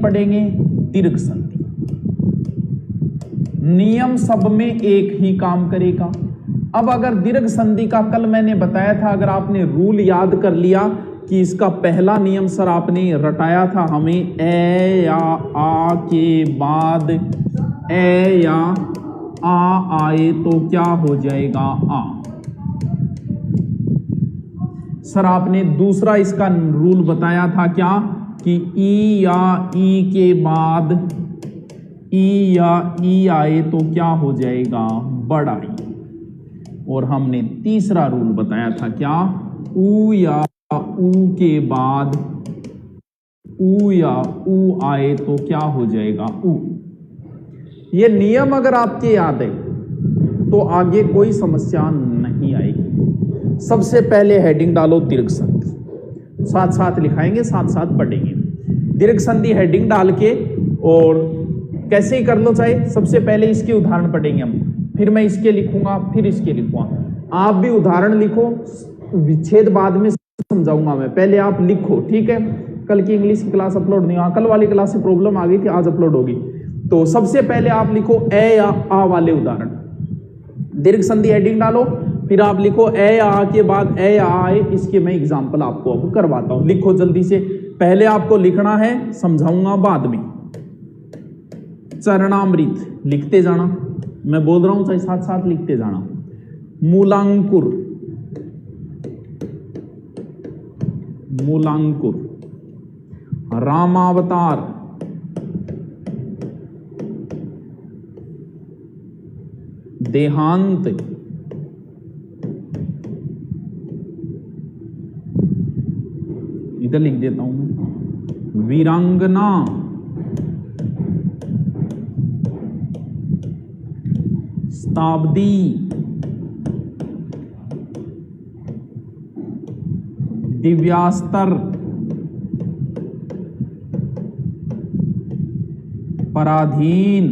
पढ़ेंगे दीर्घ संधि। नियम सब में एक ही काम करेगा। अब अगर दीर्घ संधि का कल मैंने बताया था, अगर आपने रूल याद कर लिया कि इसका पहला नियम सर आपने रटाया था हमें, ए या आ के बाद ए या आ आए तो क्या हो जाएगा, आ। सर आपने दूसरा इसका रूल बताया था क्या, कि ई या ई के बाद ई या ई आए तो क्या हो जाएगा, बड़ा ई। और हमने तीसरा रूल बताया था क्या, ऊ या ऊ के बाद ऊ या ऊ आए तो क्या हो जाएगा, ऊ। ये नियम अगर आपके याद है तो आगे कोई समस्या नहीं आएगी। सबसे पहले हेडिंग डालो दीर्घ संधि, साथ साथ लिखाएंगे साथ साथ पढ़ेंगे। दीर्घ संधि हेडिंग डाल के, और कैसे ही कर लो चाहे, सबसे पहले इसके उदाहरण पढ़ेंगे हम, फिर मैं इसके लिखूंगा, फिर इसके लिखूंगा। आप भी उदाहरण लिखो, विच्छेद बाद में समझाऊंगा मैं, पहले आप लिखो, ठीक है। कल की इंग्लिश की क्लास अपलोड नहीं हुआ, कल वाली क्लास से प्रॉब्लम आ गई थी, आज अपलोड होगी। तो सबसे पहले आप लिखो ए या आ वाले उदाहरण, दीर्घ संधि हेडिंग डालो, फिर आप लिखो ए या आ के बाद ए या आए। इसके मैं एग्जांपल आपको अब करवाता हूं, लिखो जल्दी से। पहले आपको लिखना है, समझाऊंगा बाद में। चरणामृत लिखते जाना, मैं बोल रहा हूं चाहे साथ साथ लिखते जाना। मूलांकुर, मूलांकुर, रामावतार, देहांत, इधर लिख देता हूं मैं, वीरांगना, शताब्दी, दिव्यास्तर, पराधीन,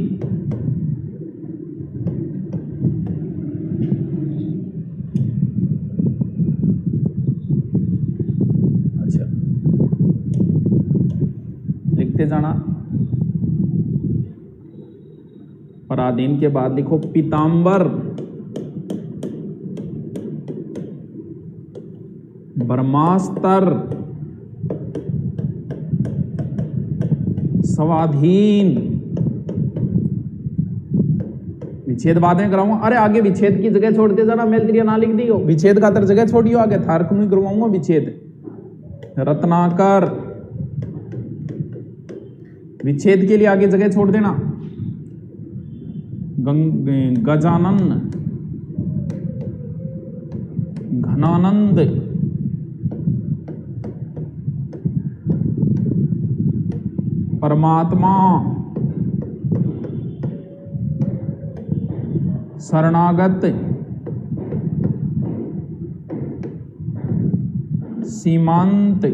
अच्छा लिखते जाना। पराधीन के बाद लिखो पीतांबर, ब्रह्मास्त्र, स्वाधीन, विच्छेद बाद में कराऊंगा। अरे आगे विच्छेद की जगह छोड़ते जाना, मेल त्रिया ना लिख दियो, विच्छेद खातर जगह छोड़ियो, आगे थारक नहीं करवाऊंगा विच्छेद। रत्नाकर, विच्छेद के लिए आगे जगह छोड़ देना। गजानन, घनानंद, परमात्मा, शरणागत, सीमांत,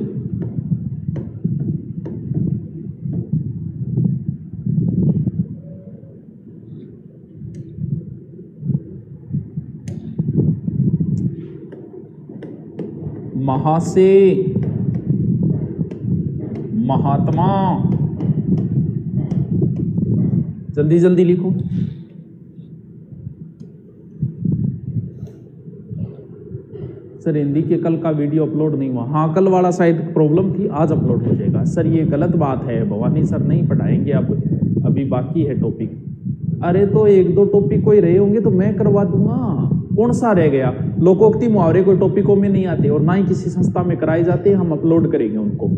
महासे, महात्मा। जल्दी जल्दी लिखो। सर हिंदी के कल का वीडियो अपलोड नहीं हुआ, हाँ कल वाला शायद प्रॉब्लम थी, आज अपलोड हो जाएगा। सर ये गलत बात है, भवानी सर नहीं पढ़ाएंगे अब, अभी बाकी है टॉपिक। अरे तो एक दो टॉपिक कोई रहे होंगे तो मैं करवा दूंगा, कौन सा रह गया। लोकोक्ति मुहावरे कोई टॉपिकों में नहीं आते और ना ही किसी संस्था में कराए जाते, हम अपलोड करेंगे उनको।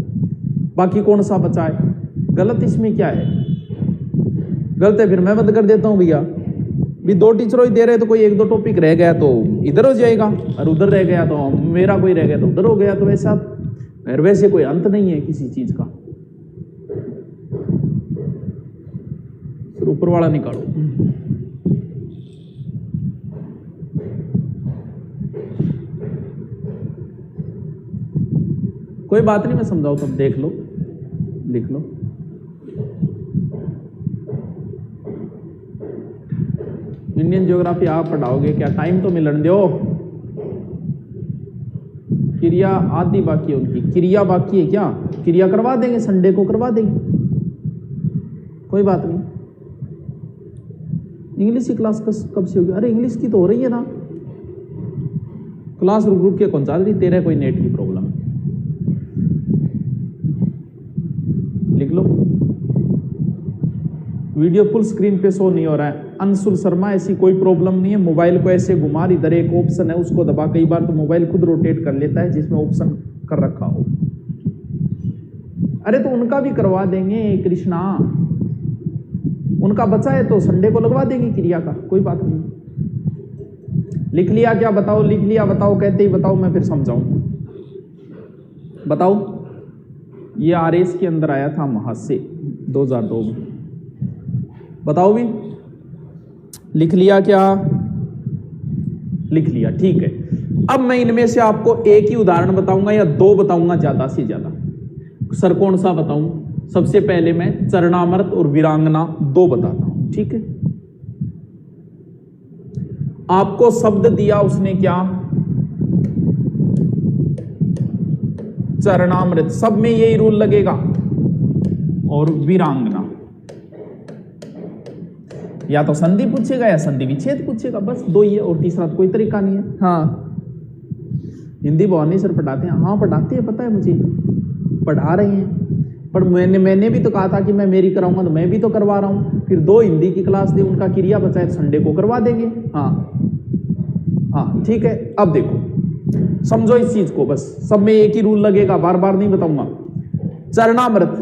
बाकी कौन सा बचा है, गलत इसमें क्या है, गलत है फिर मैं बंद कर देता हूँ भैया। भी दो टीचरों ही दे रहे तो कोई एक दो टॉपिक रह गया तो इधर हो जाएगा, और उधर रह गया तो मेरा कोई रह गया तो उधर हो गया, तो ऐसा वैसे कोई अंत नहीं है किसी चीज का। फिर ऊपर वाला निकालो। कोई बात नहीं, मैं समझाऊं तब देख लो, लिख लो। इंडियन ज्योग्राफी आप पढ़ाओगे क्या, टाइम तो मिलन दो। क्रिया आदि बाकी है, उनकी क्रिया बाकी है क्या, क्रिया करवा देंगे, संडे को करवा देंगे। कोई बात नहीं। इंग्लिश की क्लास कब से होगी? अरे इंग्लिश की तो हो रही है ना क्लास, रुक रुक के कौन चल रही, तेरे कोई नेट की प्रॉब्लम है? लिख लो। वीडियो फुल स्क्रीन पे शो नहीं हो रहा है। अंशुल शर्मा, ऐसी कोई प्रॉब्लम नहीं है। मोबाइल को ऐसे घुमा, इधर एक ऑप्शन है उसको दबा, कई बार तो मोबाइल खुद रोटेट कर लेता है जिसमें ऑप्शन कर रखा हो। अरे तो उनका भी करवा देंगे कृष्णा, उनका बचा है तो संडे को लगवा देंगे क्रिया का, कोई बात नहीं। लिख लिया क्या? बताओ, लिख लिया? बताओ, कहते ही बताओ, मैं फिर समझाऊं। बताओ। ये आरएस के अंदर आया था महासे 2002 में। बताओ भी, लिख लिया क्या? लिख लिया, ठीक है। अब मैं इनमें से आपको एक ही उदाहरण बताऊंगा या दो बताऊंगा ज्यादा से ज्यादा। सर कौन सा बताऊं? सबसे पहले मैं चरणामृत और वीरांगना दो बताता हूं, ठीक है। आपको शब्द दिया उसने क्या? चरणामृत, सब में यही रूल लगेगा, और वीरांगना। या तो संधि पूछेगा या संधि विच्छेद पूछेगा, बस दो ही है, और तीसरा तो कोई तरीका नहीं है। हाँ, हिंदी भवानी सर पढ़ाते हैं? हाँ पढ़ाते हैं, पता है मुझे, पढ़ा रहे हैं। पर मैंने भी तो कहा था कि मैं मेरी कराऊंगा, तो मैं भी तो करवा रहा हूं। फिर दो हिंदी की क्लास दे, उनका क्रिया बचा है, संडे को करवा देंगे। हाँ हाँ ठीक है। अब देखो, समझो इस चीज को, बस सब में एक ही रूल लगेगा, बार बार नहीं बताऊंगा। चरणामृत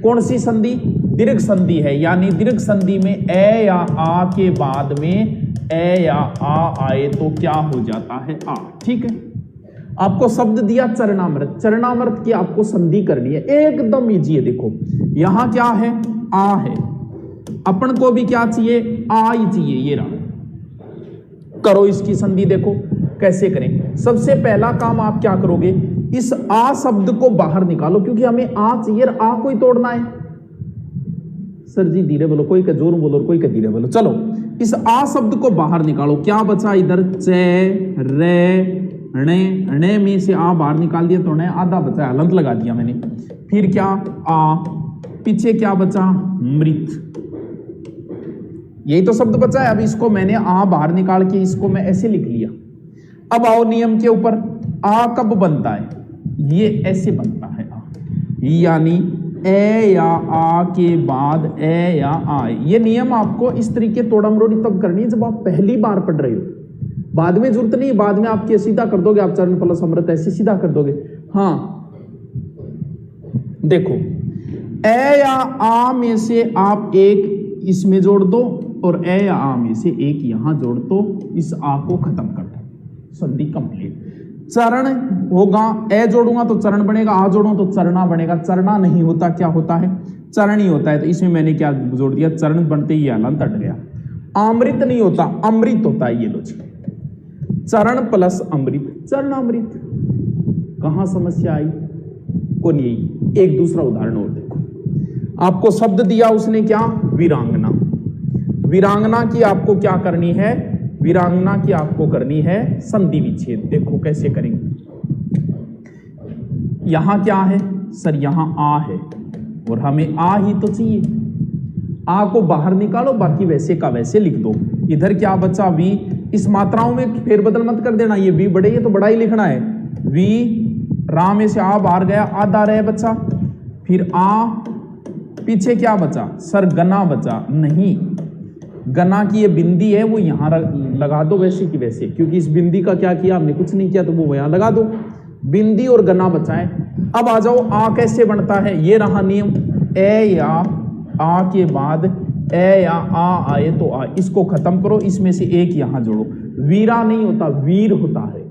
कौन सी संधि? दीर्घ संधि है, यानी दीर्घ संधि में ए या आ के बाद में ए या आ आए तो क्या हो जाता है? आ, ठीक है। आपको शब्द दिया चरणामृत, चरणामृत की आपको संधि करनी है, एकदम इजी है। देखो यहां क्या है? आ है, अपन को भी क्या चाहिए? आ ही चाहिए। ये रहा, करो इसकी संधि। देखो कैसे करें। सबसे पहला काम आप क्या करोगे? इस आ शब्द को बाहर निकालो, क्योंकि हमें आ चाहिए, आ को ही तोड़ना है। सर जी धीरे बोलो, कोई का जोर बोलो, कोई का धीरे बोलो। चलो इस आ शब्द को बाहर निकालो। क्या बचा इधर? चे, रे, णे में से आ बाहर निकाल दिया तो णे आधा बचा, हलंत लगा दिया मैंने। फिर क्या? आ, पीछे क्या बचा? मृत। यही तो शब्द बचा है। अब इसको मैंने आ बाहर निकाल के इसको मैं ऐसे लिख लिया। अब आओ नियम के ऊपर। आ कब बनता है? ये ऐसे बनता है आ, यानी ए या आ के बाद ए या आ। ये नियम आपको इस तरीके तोड़ा मरोड़ी तब करनी है जब आप पहली बार पढ़ रहे हो। बाद में जरूरत नहीं, बाद में आप सीधा कर दोगे, आप चरण प्लस अमृत ऐसे सीधा कर दोगे। हाँ देखो, ए या आ में से आप एक इसमें जोड़ दो, और ए या आ में से एक यहां जोड़ दो, इस आ को खत्म कर दो, संधि कंप्लीट। चरण होगा, ए जोड़ूंगा तो चरण बनेगा, आ जोड़ूंगा तो चरणा बनेगा। चरणा नहीं होता, क्या होता है? चरण ही होता है। तो इसमें मैंने क्या जोड़ दिया? चरण बनते ही हलंत हट गया। अमृत नहीं होता, अमृत होता है। ये लो जी, चरण प्लस अमृत, चरणामृत। कहां समस्या आई? को नहीं। एक दूसरा उदाहरण और देखो। आपको शब्द दिया उसने क्या? वीरांगना। वीरांगना की आपको क्या करनी है? वीरांगना की आपको करनी है संधि विच्छेद। देखो कैसे करेंगे। यहां क्या है? सर यहां आ है, और हमें आ ही तो चाहिए। आ को बाहर निकालो, बाकी वैसे का वैसे लिख दो। इधर क्या बचा? वी। इस मात्राओं में फेरबदल मत कर देना, ये वी बड़े ये तो बड़ा ही लिखना है। वी, रा में से आ बाहर गया, आधा रहे बचा। फिर आ, पीछे क्या बचा? सर गना बचा। नहीं, गना की ये बिंदी है, वो यहां लगा दो वैसे की वैसे, क्योंकि इस बिंदी का क्या किया हमने? कुछ नहीं किया, तो वो यहां लगा दो। बिंदी और गना बचा है। अब आ जाओ, आ कैसे बनता है? ये रहा नियम। ए या आ के बाद ए या आ आए तो आ, इसको खत्म करो, इसमें से एक यहां जोड़ो। वीरा नहीं होता, वीर होता है।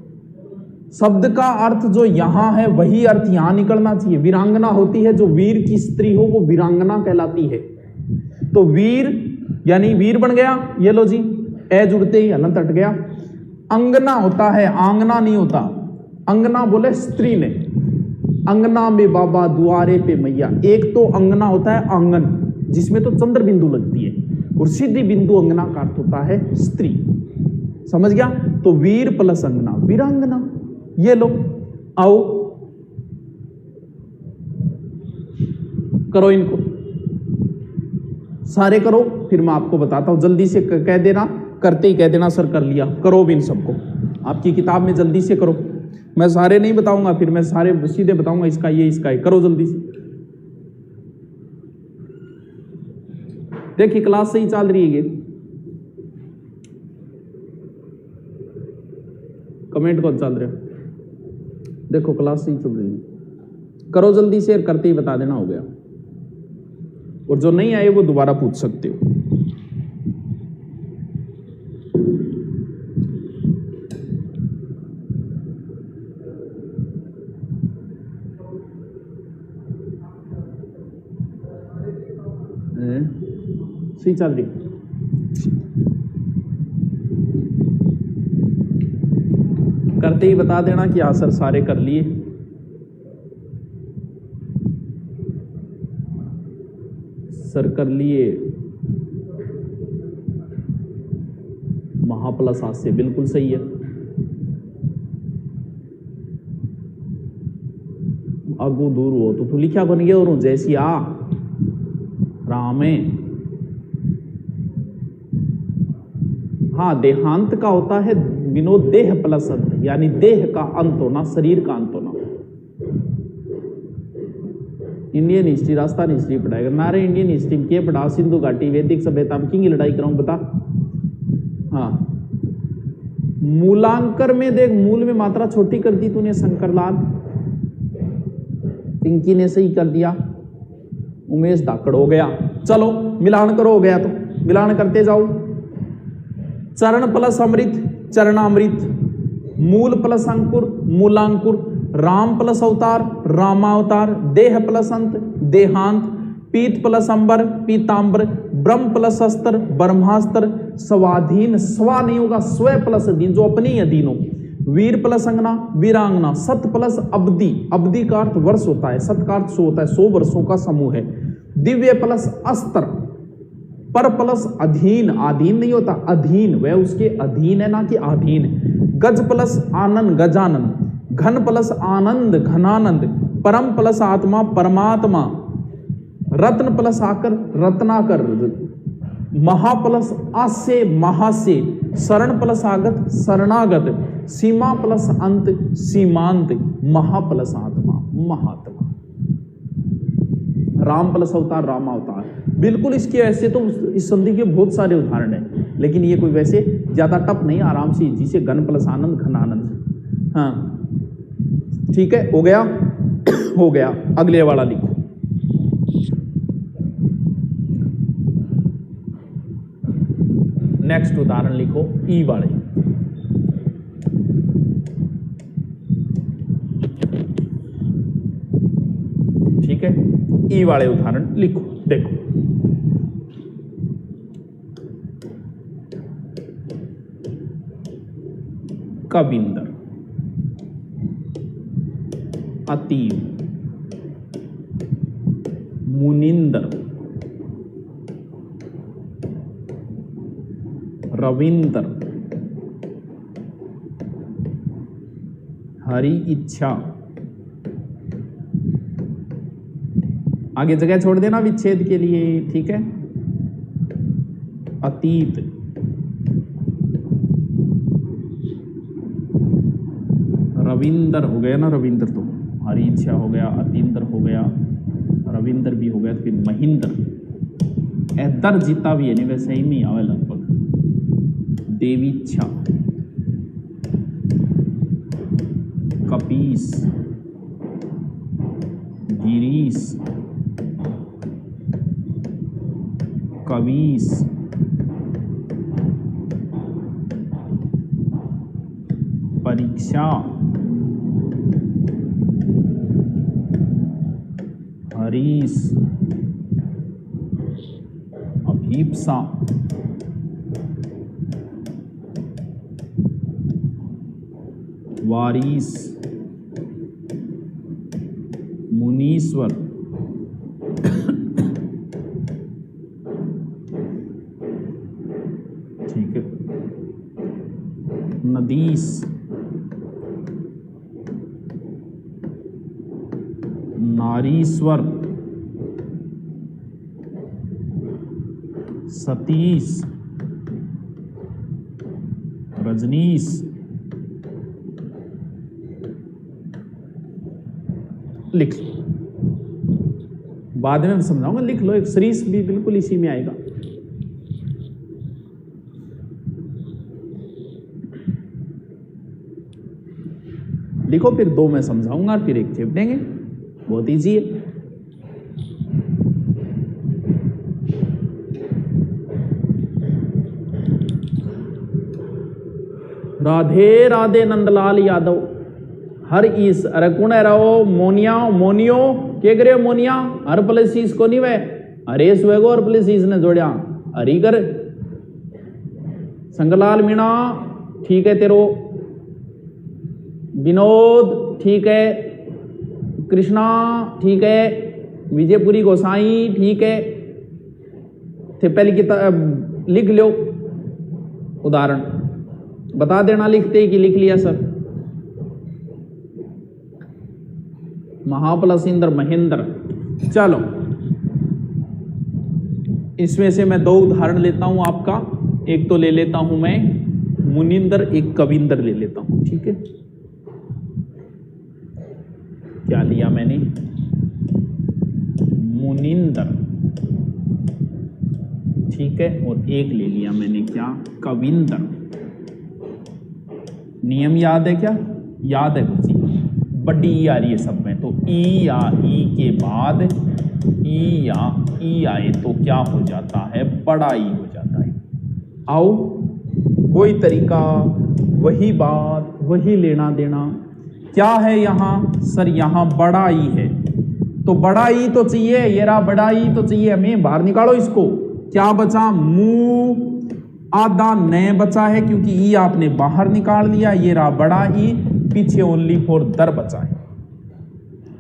शब्द का अर्थ जो यहां है वही अर्थ यहां निकलना चाहिए। वीरांगना होती है, जो वीर की स्त्री हो वो वीरांगना कहलाती है। तो वीर यानी वीर बन गया। ये लो जी, ए जुड़ते ही हलंत हट गया। अंगना होता है, आंगना नहीं होता। अंगना बोले स्त्री ने। अंगना में बाबा, द्वारे पे मैया। एक तो अंगना होता है आंगन, जिसमें तो चंद्र बिंदु लगती है, और सिद्धि बिंदु अंगना का अर्थ होता है स्त्री। समझ गया? तो वीर प्लस अंगना, वीरांगना। ये लो, आओ करो इनको। सारे करो, फिर मैं आपको बताता हूं। जल्दी से कह देना, करते ही कह देना सर कर लिया। करो भी इन सबको, आपकी किताब में जल्दी से करो। मैं सारे नहीं बताऊंगा, फिर मैं सारे सीधे बताऊंगा इसका ये इसका ये। करो जल्दी से। देखिए क्लास सही चल रही है। कमेंट कौन चल रहे हो? देखो क्लास सही चल रही है। करो जल्दी से, करते ही बता देना हो गया। और जो नहीं आए वो दोबारा पूछ सकते हो। सही चल रही। करते ही बता देना कि हाँ सर सारे कर लिए। सर कर लिए। महाप्लस हाथ से बिल्कुल सही है। अगू दूर हो तो तू लिखा बन गया और जैसी आ रामे। हाँ, देहांत का होता है विनोद देह प्लस अंत, यानी देह का अंत होना, शरीर का अंत होना। इंडियन हिस्ट्री, राजस्थान हिस्ट्री पढ़ाएगा नारे। इंडियन हिस्ट्री के पढ़ा, सिंधु घाटी, वैदिक सभ्यता में किंग लड़ाई कराऊं बता। हाँ, मूलांकर में देख, मूल में मात्रा छोटी कर दी तूने शंकरलाल। पिंकी ने सही कर दिया। उमेश धाकड़ हो गया। चलो मिलान करो, हो गया तो मिलान करते जाओ। चरण प्लस अमृत चरणामृत, मूल प्लस अंकुर मूलांकुर, राम प्लस अवतार रामावतार, देह प्लस अंत देहांत, पीत प्लस अंबर पीतांबर, ब्रह्म प्लस अस्त्र ब्रह्मास्त्र, स्वाधीन स्वा नहीं होगा, स्व प्लस अधीन जो अपने ही अधीन हो, वीर प्लस अंगना वीरांगना, सत प्लस अब्दी, अब्दी का अर्थ वर्ष होता है, सत का अर्थ 100 होता है, 100 वर्षों का समूह है। दिव्य प्लस अस्त्र, पर प्लस अधीन, आधीन नहीं होता अधीन, वह उसके अधीन है ना कि आधीन। गज प्लस आनंद गजानन, घन प्लस आनंद घनानंद, परम प्लस आत्मा परमात्मा, रत्न प्लस आकर रत्नाकर, महा प्लस आसे महासे, शरण प्लस आगत शरणागत, सीमा प्लस अंत सीमांत, महा प्लस आत्मा महात्मा, राम प्लस अवतार रामावतार। बिल्कुल इसके ऐसे तो इस संधि के बहुत सारे उदाहरण हैं, लेकिन ये कोई वैसे ज्यादा टफ नहीं, आराम से जिसे घन प्लस आनंद घन आनंद। हाँ ठीक है, हो गया हो गया। अगले वाला लिखो। नेक्स्ट उदाहरण लिखो ई वाले। ठीक है, ई वाले उदाहरण लिखो। देखो कविंदर, अतीव, मुनिंदर, रविंदर, हरि इच्छा। आगे जगह छोड़ देना विच्छेद के लिए, ठीक है। अतीत, रविंदर हो गया ना, रविंदर तो हरि इच्छा हो गया, अतींदर हो गया, रविंदर भी हो गया, तो फिर महिंदर। दर जीता भी है नहीं, वैसे ही नहीं आवे लगभग। देवीच्छा, कपीस, गिरीश, कवीस, परीक्षा, हरीश, अभीप्सा, वारीस, मुनीश्वर, ठीक है, नदीस, नारीश्वर, सतीश, रजनीश, लिख लो, बाद में समझाऊंगा, लिख लो। एक सरीस भी बिल्कुल इसी में आएगा। लिखो, फिर दो मैं समझाऊंगा, फिर एक चेप देंगे, बहुत इजी है। राधे राधे नंदलाल यादव, हर ईस अरे कौन है रहो मोनिया मोनियो के करे मोनिया हर प्लस ईस को नहीं वे अरे स्वेगो हर प्लस ईस ने जोड़िया हरी कर संगलाल मीणा ठीक है तेरो, विनोद ठीक है, कृष्णा ठीक है, विजयपुरी गोसाई ठीक है। थे पहले किताब लिख लो, उदाहरण बता देना लिखते ही कि लिख लिया सर। महाप्लस इंद्र महेंद्र। चलो इसमें से मैं दो उदाहरण लेता हूं आपका, एक तो ले लेता हूं मैं मुनिंदर, एक कविंदर ले लेता हूं, ठीक है। क्या लिया मैंने, मुनिंदर, ठीक है, और एक ले लिया मैंने क्या, कविंदर। नियम याद है क्या, याद है कुछ, बड़ी ई आ रही है सब में, तो ई या ई के बाद ई या ई आए तो क्या हो जाता है, बड़ा ई हो जाता है। आओ वही तरीका, वही बात, वही लेना देना। क्या है यहां सर, यहां बड़ा ई है, तो बड़ा ई तो चाहिए, ये रहा बड़ा ई तो चाहिए हमें, बाहर निकालो इसको। क्या बचा, मुंह आधा नए बचा है क्योंकि ई आपने बाहर निकाल लिया, ये रहा बड़ा ई, पीछे ओनली फॉर दर बचा है,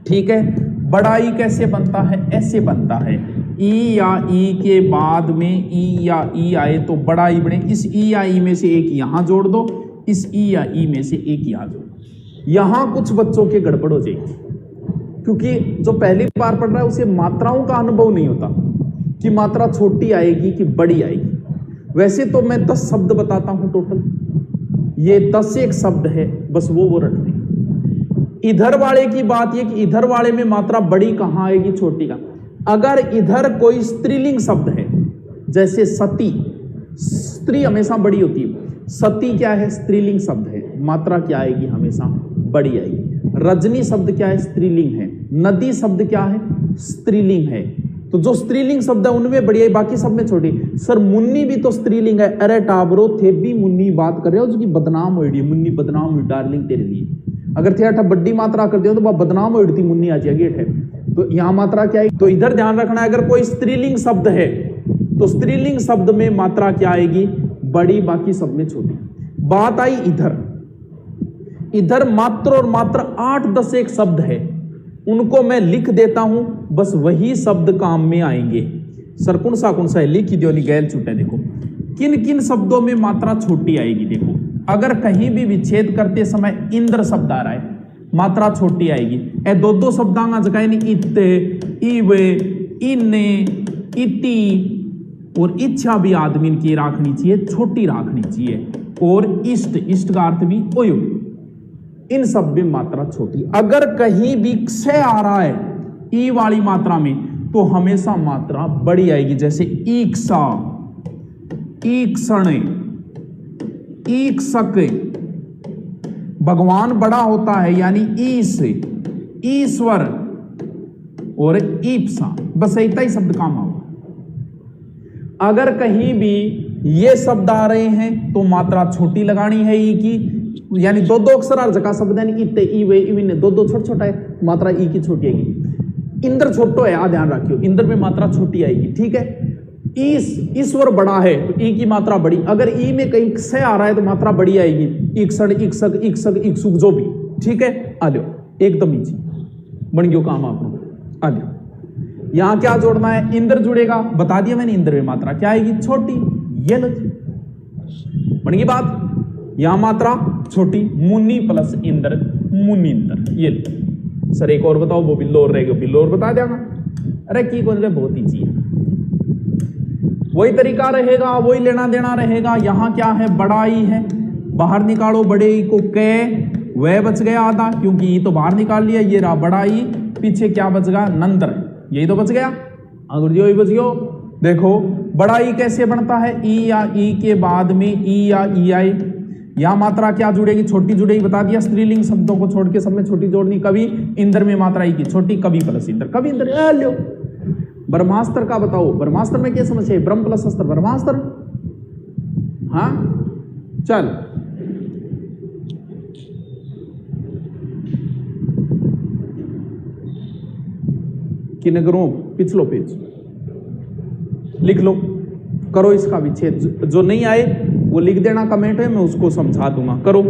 ठीक है। बड़ा ई कैसे बनता है, ऐसे बनता है, ई या ई के बाद में ई या ई आए तो बड़ा ई बने। इस ई या ई में से एक यहां जोड़ दो, इस ई या ई में से एक यहां जोड़ दो। यहां कुछ बच्चों के गड़बड़ हो जाएगी, क्योंकि जो पहली बार पढ़ रहा है उसे मात्राओं का अनुभव नहीं होता कि मात्रा छोटी आएगी कि बड़ी आएगी। वैसे तो मैं 10 शब्द बताता हूं टोटल, ये 10 एक शब्द है, बस वो रट लें। इधर वाले की बात ये कि इधर वाले में मात्रा बड़ी कहां आएगी, छोटी का। अगर इधर कोई स्त्रीलिंग शब्द है, जैसे सती, स्त्री हमेशा बड़ी होती है, सती क्या है, स्त्रीलिंग शब्द है, मात्रा क्या आएगी, हमेशा बड़ी आएगी। रजनी शब्द क्या है, स्त्रीलिंग है। नदी शब्द क्या है, स्त्रीलिंग है, तो जो स्त्रीलिंग शब्द है उनमें बड़ी आई, बाकी सब में छोटी। सर मुन्नी भी तो स्त्रीलिंग है, अरे टाबरो थे भी मुन्नी बात कर रहे हो, जो कि बदनाम हो रही है, मुन्नी बदनाम हुई डार्लिंग तेरे लिए। अगर थे अठा बड़ी मात्रा कर दियो तो वह बदनाम हो रही थी, मुन्नी आ जाएगी अठे। तो यहां मात्रा क्या है, तो इधर ध्यान रखना है, अगर कोई स्त्रीलिंग शब्द है तो स्त्रीलिंग शब्द में मात्रा क्या आएगी, बड़ी, बाकी सब में छोटी। बात आई इधर, इधर मात्र और मात्र 8-10 एक शब्द है, उनको मैं लिख देता हूं, बस वही शब्द काम में आएंगे। सर कौन सा है, लिख ही दो, गैल छूटे। देखो किन किन शब्दों में मात्रा छोटी आएगी। देखो अगर कहीं भी विच्छेद करते समय इंद्र शब्द आ रहा है, मात्रा छोटी आएगी। ए दो शब्दांगा जगह नहीं, इत, इवे, इन्ने, इति और इच्छा भी आदमी की राखनी चाहिए, छोटी राखनी चाहिए। और इष्ट, इष्ट का अर्थ भी ओयो, इन सब में मात्रा छोटी। अगर कहीं भी क्षय आ रहा है ई वाली मात्रा में, तो हमेशा मात्रा बड़ी आएगी, जैसे ईक्षा, ईक्षण, ईक्षक। भगवान बड़ा होता है, यानी ईश, ईश्वर और ईप्सा, बस इतना ही शब्द काम होगा। अगर कहीं भी ये शब्द आ रहे हैं तो मात्रा छोटी लगानी है ई की, यानी दो अक्षर हर जगह शब्द है, इत्ते, ई, वे, इविन, दो छोटा है, मात्रा ई की छोटी आएगी। इंद्र छोटो है, ध्यान रखियो, इंद्र में मात्रा छोटी आएगी, ठीक है। ईश्वर बड़ा है तो ई की मात्रा बड़ी। अगर ई में कहीं से आ रहा है तो मात्रा बड़ी आएगी, इक्सठ, इक्सक, इक्सक, इक्सुक, जो भी, ठीक है। आ लो, एकदम इजी बन गयो काम आपको। आ लो, यहां क्या जोड़ना है, इंद्र जुड़ेगा, बता दिया मैंने, इंद्र में मात्रा क्या आएगी, छोटी। ये लो बन गई बात, यहां मात्रा छोटी, मुनि प्लस इंद्र, मुनिंदर। ये लो। सर एक और बताओ, वो बिल्लो और रहेगा, बिल्लो और बता देगा। अरे की कौन, बहुत ईजी है। वही तरीका रहेगा, वही लेना देना रहेगा। यहां क्या है, बड़ा ई है, बाहर निकालो बड़े ई को, कै वह बच गया आधा, क्योंकि ई तो बाहर निकाल लिया, ये रहा बड़ा ई, पीछे क्या बच गया, नंदर, यही तो बच गया। अगर जो बच गयो, देखो बड़ा ई कैसे बनता है, ई या ई के बाद में ई या ई आए, यहां मात्रा क्या जुड़ेगी, छोटी जुड़ेगी, बता दिया। स्त्रीलिंग शब्दों को छोड़ के सब में छोटी जोड़नी, कवि इंद्र में मात्रा ई की छोटी, कवि प्लस इंद्र, कवि इंद्र लो। ब्रह्मास्त्र का बताओ, ब्रह्मास्त्र में क्या समस्या है, ब्रह्म प्लस अस्त्र ब्रह्मास्त्र। हाँ चल, किनगरों पिछलो पेज लिख लो, करो इसका विच्छेद। जो नहीं आए वो लिख देना कमेंट में, मैं उसको समझा दूंगा। करो,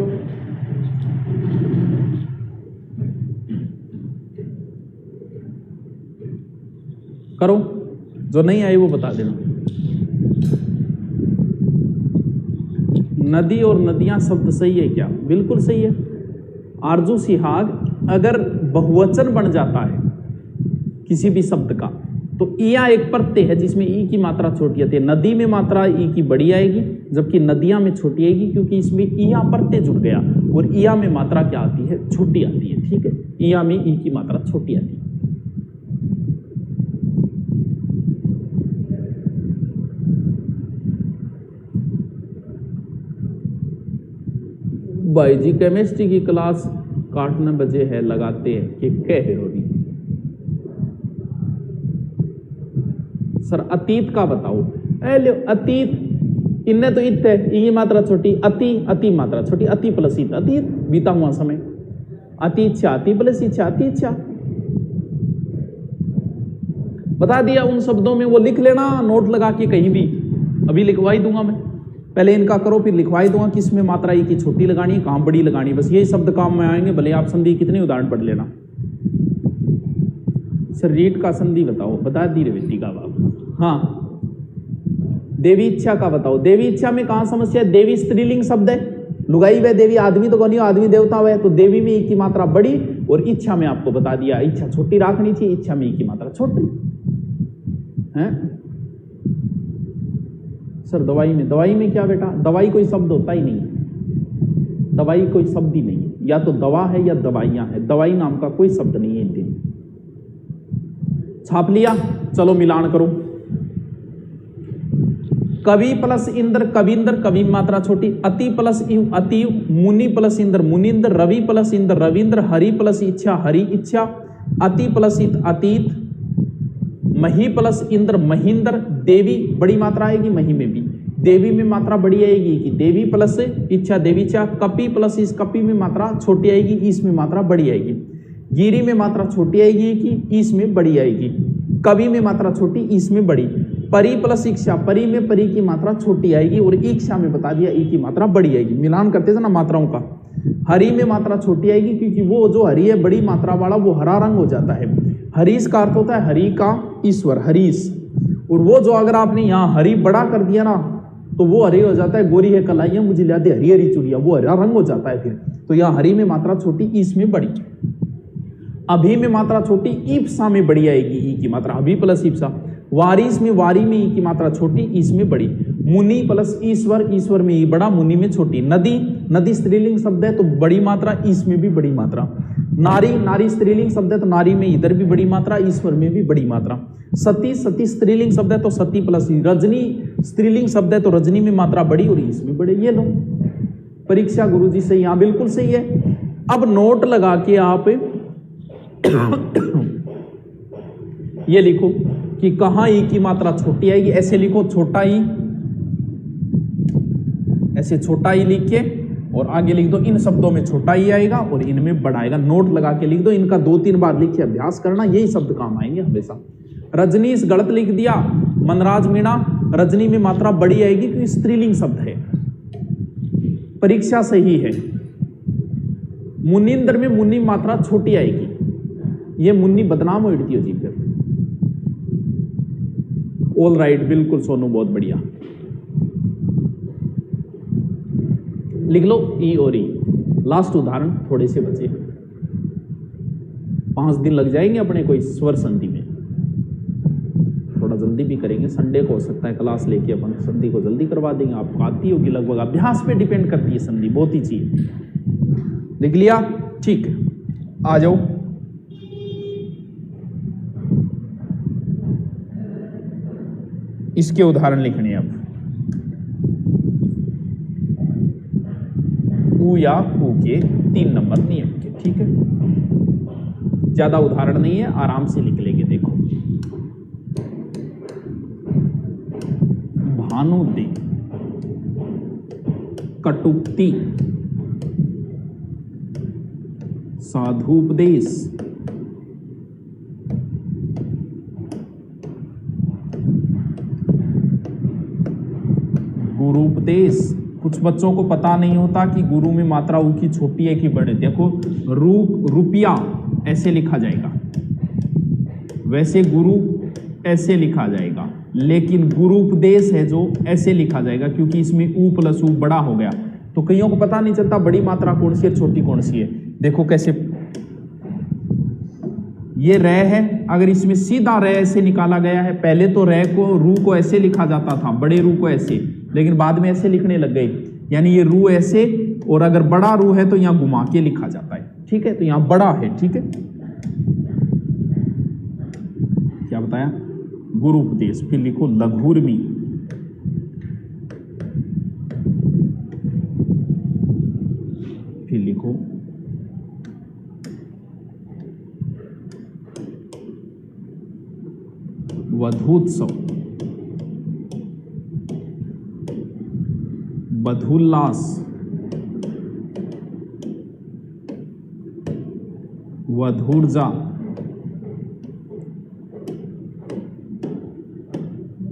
करो, जो नहीं आए वो बता देना। नदी और नदियां शब्द सही है क्या, बिल्कुल सही है। आरजू सिहाग अगर बहुवचन बन जाता है किसी भी शब्द का, तो इया एक प्रत्यय है जिसमें ई की मात्रा छोटी आती है। नदी में मात्रा ई की बड़ी आएगी, जबकि नदियां में छोटी आएगी, क्योंकि इसमें इया प्रत्यय जुड़ गया, और इया में मात्रा क्या आती है, छोटी आती है। ठीक है, इया में ई की मात्रा छोटी आती है। भाई जी केमिस्ट्री की क्लास काटने बजे है, लगाते हैं कि कह हो रही। सर अतीत का बताओ, लो अतीत, इनने तो इत है, ये मात्रा छोटी, अति, अति मात्रा छोटी, अति प्लस इत, अतीत बीता हुआ समय, अति इच्छा, अति प्लस इच्छा, अति इच्छा। बता दिया उन शब्दों में, वो लिख लेना नोट लगा के कहीं भी, अभी लिखवाई दूंगा मैं। पहले इनका करो, फिर लिखवाई दूंगा किसमें मात्रा ई की छोटी लगानी है, कहां बड़ी लगानी है, बस यही शब्द काम में आएंगे। भले आप संधि कितने उदाहरण पढ़ लेना। सर रीट का संधि बताओ, बता दी रेवती का बाप। हाँ, देवी इच्छा का बताओ। देवी इच्छा में कहां समस्या है, देवी स्त्रीलिंग शब्द है, लुगाई व देवी, आदमी तो कौन, आदमी देवता वह, तो देवी में ई की मात्रा बड़ी, और इच्छा में आपको बता दिया इच्छा छोटी रखनी चाहिए, इच्छा में ई की मात्रा छोटी है। सर दवाई में, दवाई में क्या बेटा, दवाई कोई शब्द होता ही नहीं है, दवाई कोई शब्द ही नहीं है, या तो दवा है या दवाइयां है, दवाई नाम का कोई शब्द नहीं है। दिन छाप लिया, चलो मिलान करो। कवि प्लस इंद्र, कविंद्र, कवि मात्रा छोटी, अति प्लस इव, अति, मुनि प्लस इंद्र, मुनिंद्र, रवि प्लस इंद्र, रविंद्र, हरि प्लस इच्छा, हरि इच्छा, अति प्लस इत, अतीत, मही प्लस इंद्र, महींद्र, देवी बड़ी मात्रा आएगी, मही में भी देवी में मात्रा बड़ी आएगी कि देवी प्लस इच्छा, देवी इच्छा, कपि प्लस इस, कपि में मात्रा छोटी आएगी, इस में मात्रा बड़ी आएगी, गिरी में मात्रा छोटी आएगी कि इस में बड़ी आएगी, कवि में मात्रा छोटी, इसमें बड़ी, परी प्लस इच्छा, परी में परी की मात्रा छोटी आएगी, और इच्छा में बता दिया ई की मात्रा बड़ी आएगी। मिलान करते थे ना मात्राओं का। हरि में मात्रा छोटी आएगी क्योंकि वो जो हरि है बड़ी मात्रा वाला, वो हरा रंग हो जाता है। हरीश का अर्थ होता है हरि का ईश्वर, हरीश, और वो जो अगर आपने यहाँ हरि बड़ा कर दिया ना, तो वो हरी हो जाता है, गोरी है कलाइयां मुझे लिया दे हरी हरी चुड़िया, वो हरा रंग हो जाता है फिर। तो यहाँ हरि में मात्रा छोटी, ईस में बड़ी, अभी में मात्रा छोटी, ईप्सा में बड़ी आएगी ई की मात्रा, अभी प्लस ईप्सा, वारिस में वारी में ई की मात्रा छोटी, इसमें बड़ी, मुनि प्लस ईश्वर, ईश्वर में ई बड़ा, मुनि में छोटी, नदी, नदी स्त्रीलिंग शब्द है तो बड़ी मात्रा, इसमें भी बड़ी मात्रा, नारी, नारी स्त्रीलिंग शब्द है तो नारी में इधर भी बड़ी मात्रा, ईश्वर में भी बड़ी मात्रा, सती, सती स्त्रीलिंग शब्द है तो सती प्लस ई, रजनी स्त्रीलिंग शब्द है तो रजनी में मात्रा बड़ी और इसमें बड़े। ये लो परीक्षा गुरुजी से यहाँ बिल्कुल सही है। अब नोट लगा के आप ये लिखो कि कहां ई की मात्रा छोटी आएगी, ऐसे लिखो छोटा ई, ऐसे छोटा ई लिख के और आगे लिख दो इन शब्दों में छोटा ई आएगा और इनमें बड़ा आएगा। नोट लगा के लिख दो, इनका 2-3 बार लिख के अभ्यास करना, यही शब्द काम आएंगे हमेशा। रजनीश गलत लिख दिया, मनराज मीणा, रजनी में मात्रा बड़ी आएगी क्योंकि स्त्रीलिंग शब्द है, परीक्षा सही है। मुनिंद्र में मुन्नी मात्रा छोटी आएगी, ये मुन्नी बदनाम उड़ती हो जी फिर। ऑल राइट, बिल्कुल सोनू, बहुत बढ़िया। लिख लो ई और ई। लास्ट उदाहरण, थोड़े से बचे, 5 दिन लग जाएंगे अपने को इस स्वर संधि में, थोड़ा जल्दी भी करेंगे संडे को हो सकता है क्लास लेके अपन संधि को जल्दी करवा देंगे, आपको आती होगी लगभग, अभ्यास पे डिपेंड करती है संधि, बहुत ही चीज। लिख लिया? ठीक है, आ जाओ। इसके उदाहरण लिखने अब। उ या उ के 3 नंबर नियम के, ठीक है। ज्यादा उदाहरण नहीं है, आराम से लिख लेंगे। देखो, भानुदे, कटुक्ति, साधुपदेश, गुरुपदेश। कुछ बच्चों को पता नहीं होता कि गुरु में मात्रा उ की छोटी है कि बड़े। देखो, रुपया ऐसे लिखा जाएगा, वैसे गुरु ऐसे लिखा जाएगा, लेकिन गुरुपदेश है जो ऐसे लिखा जाएगा, क्योंकि इसमें उ प्लस उ बड़ा हो गया। तो कईयों को पता नहीं चलता बड़ी मात्रा कौन सी है, छोटी कौन सी है। देखो कैसे, ये रे है, अगर इसमें सीधा रे ऐसे निकाला गया है। पहले तो रे को, रू को ऐसे लिखा जाता था, बड़े रू को ऐसे, लेकिन बाद में ऐसे लिखने लग गए। यानी ये रू ऐसे, और अगर बड़ा रू है तो यहां घुमा के लिखा जाता है, ठीक है। तो यहां बड़ा है, ठीक है। क्या बताया? गुरुपदेश। फिर लिखो लघुर्मी, फिर लिखो वधूत्सव, वधूल्लास, वधूर्जा,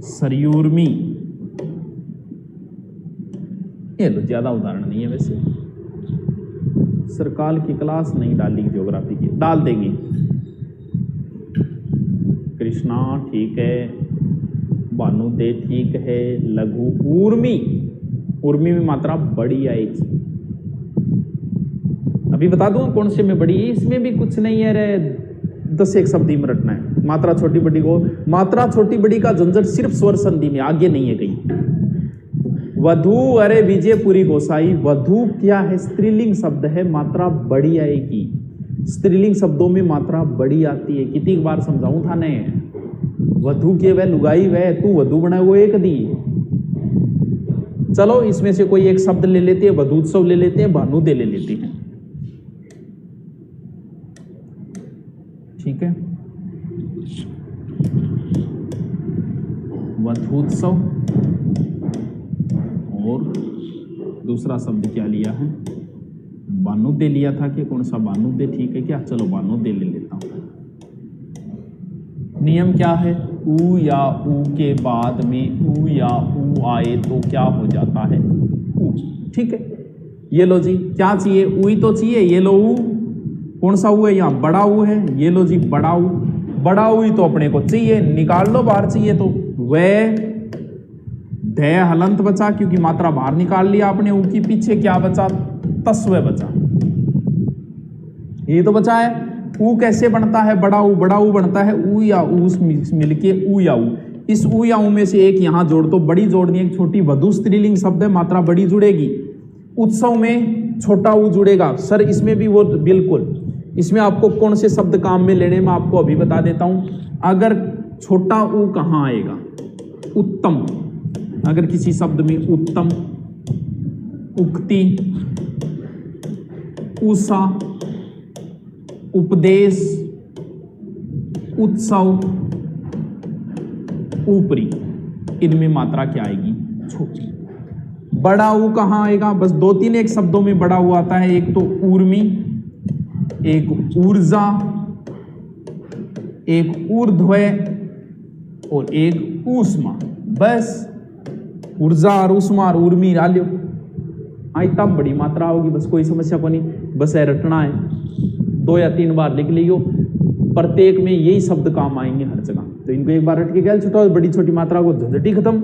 सरयूर्मी। ये लो, ज्यादा उदाहरण नहीं है वैसे, सरकाल की क्लास नहीं डाली ज्योग्राफी की, डाल देंगे। कृष्णा ठीक है, भानुदे ठीक है, लघु, ऊर्मी, ऊर्मी में मात्रा बड़ी आएगी। अभी बता दूं कौन से में बड़ी है, इसमें भी कुछ नहीं है रे, 10 एक शब्द में रटना है। मात्रा छोटी बड़ी को, मात्रा छोटी बड़ी का झंझट सिर्फ स्वर संधि में, आगे नहीं है कहीं। वधु, अरे विजयपुरी गोसाई, वधु क्या है? स्त्रीलिंग शब्द है, मात्रा बड़ी आएगी। स्त्रीलिंग शब्दों में मात्रा बड़ी आती है, कितनी बार समझाऊं था ने। वधु के वह लुगाई वह, तू वधु बना वो एक दी। चलो इसमें से कोई एक शब्द ले लेते हैं, वधूत्सव ले लेते हैं, भानुदे ले लेते हैं, ठीक है। वधूत्सव, और दूसरा शब्द क्या लिया है? भानुदे लिया था कि कौन सा? भानुदे, ठीक है क्या? चलो भानुदे ले लेता हूं। नियम क्या है? उ या उ के बाद में उ या उ आए तो क्या हो जाता है? उ, ठीक है। ये लो जी, क्या चाहिए? उ ही तो चाहिए। ये लो उ, कौन सा उ है? यहाँ बड़ा उ है। ये लो जी बड़ा उ, बड़ा उ ही तो अपने को चाहिए, निकाल लो बाहर। चाहिए तो वह धय हलंत बचा, क्योंकि मात्रा बाहर निकाल लिया आपने। उ की पीछे क्या बचा? तस्व बचा, ये तो बचा है। उ कैसे बनता है? बड़ा उ, बड़ा उ बनता है उ या उ मिलके उ या उ। इस उ या उ में से एक यहां जोड़ दो, बड़ी जोड़नी है। एक छोटी वधु स्त्रीलिंग शब्द है, मात्रा बड़ी जुड़ेगी। उत्सव में छोटा उ जुड़ेगा। सर इसमें भी वो बिल्कुल, इसमें आपको कौन से शब्द काम में लेने में आपको अभी बता देता हूं। अगर छोटा उ कहां आएगा? उत्तम, अगर किसी शब्द में उत्तम, उक्ति, उषा, उपदेश, उत्सव, ऊपरी, इनमें मात्रा क्या आएगी? छोटी। बड़ा उ कहां आएगा? बस 2-3 एक शब्दों में बड़ा उ आता है। एक तो ऊर्मी, एक ऊर्जा, एक ऊर्ध्वय, और एक ऊष्मा। बस ऊर्जा और ऊष्मा और ऊर्मी डालियो, आई तब बड़ी मात्रा होगी। बस कोई समस्या को नहीं, बस है रटना है। 2 या 3 बार लिख लियो, प्रत्येक में यही शब्द काम आएंगे हर जगह। तो इनको एक बार रट के गैल छुटाओ, बड़ी छोटी मात्रा को झंझटी खत्म।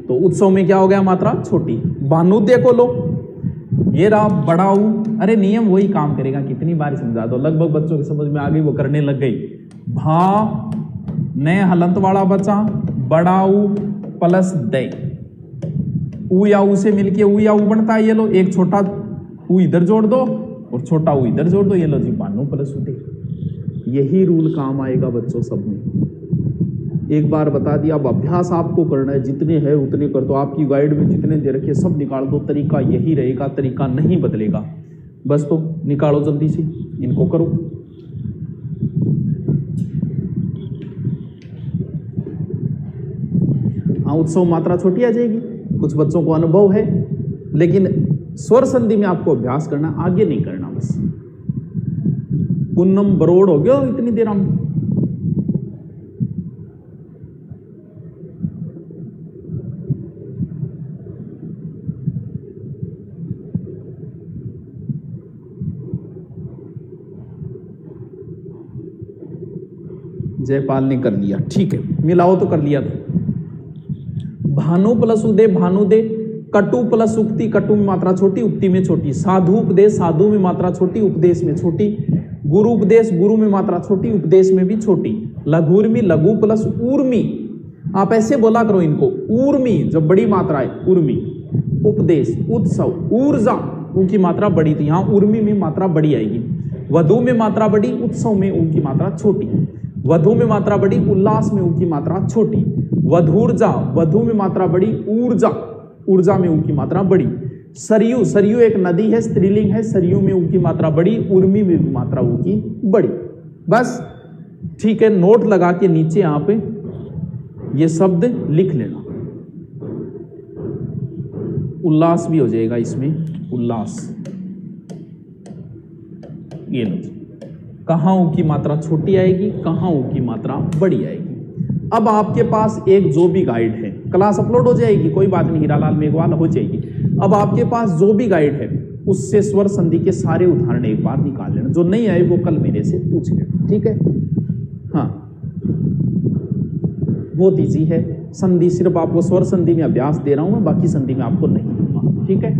तो उत्सव में क्या हो गया? मात्रा छोटी। भानुदे को लो, ये रहा बड़ा उ। अरे नियम वही काम करेगा, कितनी बार समझा दो, लगभग बच्चों की समझ में आ गई, वो करने लग गई। भा नए हलंत वाला बचा बड़ा ऊ प्लस दे, ऊ या ऊ से मिलके ऊ या ऊ बनता है। ये लो एक छोटा ऊ इधर जोड़ दो और छोटा ऊ इधर जोड़ दो, ये लो जी भानु प्लस उदय। यही रूल काम आएगा बच्चों सब में। एक बार बता दिया, अब अभ्यास आपको करना है, जितने हैं उतने कर दो। आपकी गाइड में जितने दे रखे सब निकाल दो, तरीका यही रहेगा, तरीका नहीं बदलेगा। बस तो निकालो जल्दी से, इनको करो। हाँ, उत्सव मात्रा छोटी आ जाएगी, कुछ बच्चों को अनुभव है, लेकिन स्वर संधि में आपको अभ्यास करना, आगे नहीं करना। बस पूनम बरोड़ हो गया इतनी देर हम। जयपाल ने कर लिया, ठीक है, मिलाओ तो कर लिया। तो भानु प्लस उदय भानु दे, कटु प्लस उक्ति, कटु में मात्रा छोटी उक्ति में छोटी, साधु उपदेश साधु में मात्रा छोटी उपदेश में छोटी, गुरु उपदेश गुरु में मात्रा छोटी उपदेश में भी छोटी, लघुर्मी लघु प्लस ऊर्मी, आप ऐसे बोला करो इनको, ऊर्मी जब बड़ी मात्रा है ऊर्मी, उपदेश उत्सव ऊर्जा, उनकी मात्रा बड़ी थी, यहाँ ऊर्मी में मात्रा बड़ी आएगी। वधु में मात्रा बड़ी, उत्सव में उनकी मात्रा छोटी। वधु में मात्रा बड़ी, उल्लास में उनकी मात्रा छोटी। वधूर्जा, वधु में मात्रा बड़ी, ऊर्जा ऊर्जा में उनकी मात्रा बड़ी। सरयू, सरयू एक नदी है, स्त्रीलिंग है, सरयू में उनकी मात्रा बड़ी, उर्मी में मात्रा उनकी बड़ी। बस ठीक है, नोट लगा के नीचे यहां पे ये शब्द लिख लेना। उल्लास भी हो जाएगा इसमें, उल्लास। ये लो, कहाँ ऊ की मात्रा छोटी आएगी, कहाँ ऊ की मात्रा बड़ी आएगी। अब आपके पास एक जो भी गाइड है, क्लास अपलोड हो जाएगी, कोई बात नहीं, हीरालाल मेघवाल हो जाएगी। अब आपके पास जो भी गाइड है उससे स्वर संधि के सारे उदाहरण एक बार निकाल लेना, जो नहीं आए वो कल मेरे से पूछ लेना, ठीक है। हाँ, बहुत ईजी है। संधि सिर्फ आपको स्वर संधि में अभ्यास दे रहा हूं मैं, बाकी संधि में आपको नहीं दूंगा, ठीक है।